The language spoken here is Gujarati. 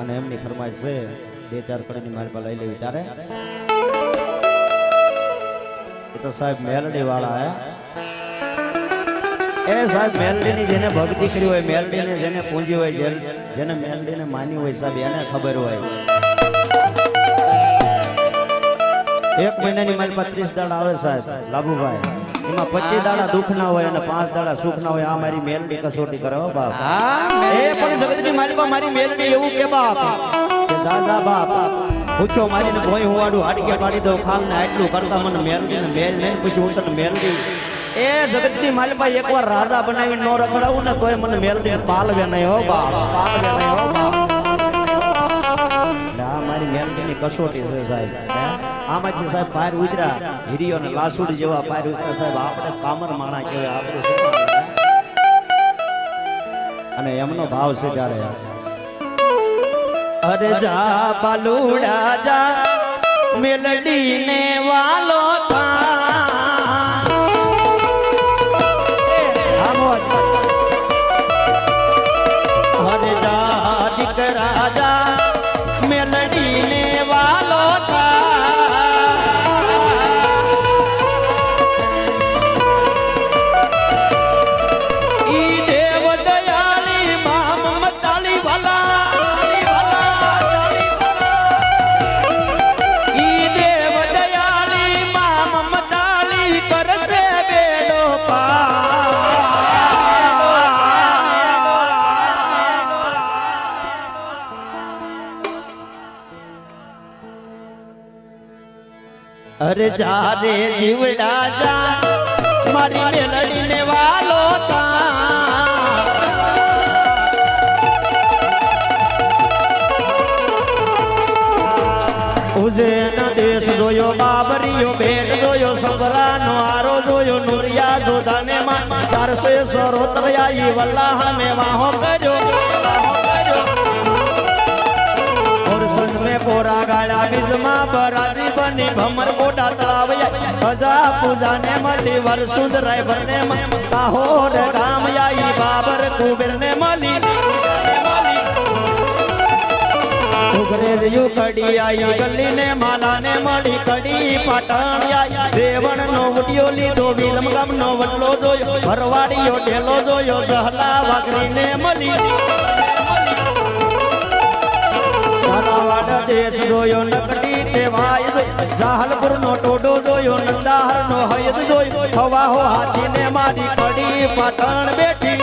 અને એમની ફરમાઈશ છે બે ચાર કડીની મારી પાસે લઈ લેવી તારે એ તો સાહેબ મેલડી વાળા એ સાહેબ મેલડીની જેને ભક્તિ કરી હોય મેલડીને જેને પૂંજી હોય જેને મેલડીને માની હોય સાહેબ એને ખબર હોય એક મહિનાની મારી પાસે 30 દાડા આવે સાહેબ લાભુભાઈ એમાં 25 દાડા દુઃખ ના હોય અને 5 દાડા સુખ ના હોય આ મારી મેલડી કસોટી કરે હો બાપ એ પણ જગતજી મારી પાસે મારી મેલડી એવું કે બાપ કે દાદા બાપ પૂછ્યો મારીને ભોય હોવાડું હાડકે પાડી દઉં ખાલ ને આટલું કરતા મને મેલડી ને મેલ ને પૂછ્યું હું તને મેલડી એ જગતજી મારી પાસે એકવાર રાજા બનાવીને નો રખડાવું ને તોય મને મેલડી પાલવે નહીં હો બાપ પાલવે નહીં હો બાપ આ મારી મેલડીની કસોટી છે સાહેબ આમાંથી સાહેબ પાર ઉતરા હીરીઓ ને લાસુડી જેવા પાર ઉતરા સાહેબ આપણે કામર માણા કહેવાય આપણું અને એમનો ભાવ છે ત્યારે અરે જા પાલુડા જા મેલડી ને વાલો અરે જા દીકરા જા મેલડી ને વાલો અરે જા રે જીવડા જા મારી મેલડી ને વાલો ઉજેન દેશ જોયો બાબરીયો ભેટ જોયો સબરાનો આરો જોયો નુરિયા જોધાને માં 400 આઈ વલ્લાહ મે વાહો કર્યો પોરા ગાળા બીજમાં બરાજી બની ભમર કોટા તળાવ્યા અજા પૂજા ને મળી વરસુંદ રાયભર ને કાહોર ગામ આઈ બાબર કુબેર ને મળી ઉગરે યુ કડી આઈ ગલી ને માલા ને મળી કડી પાટણ આઈ દેવણ નો ઉડિયો લીધો વિલમ ગામ નો વટલો જોયો ભરવાડીયો ઢેલો જોયો જહલા વાકરી ને મળી દેશ જોયો નકડી તે વાય જાહલપુર નો ટોડો જોયો નંદાહર નો હયદ જોયો હવા હો હાથી ને મારી કડી પાટણ બેઠી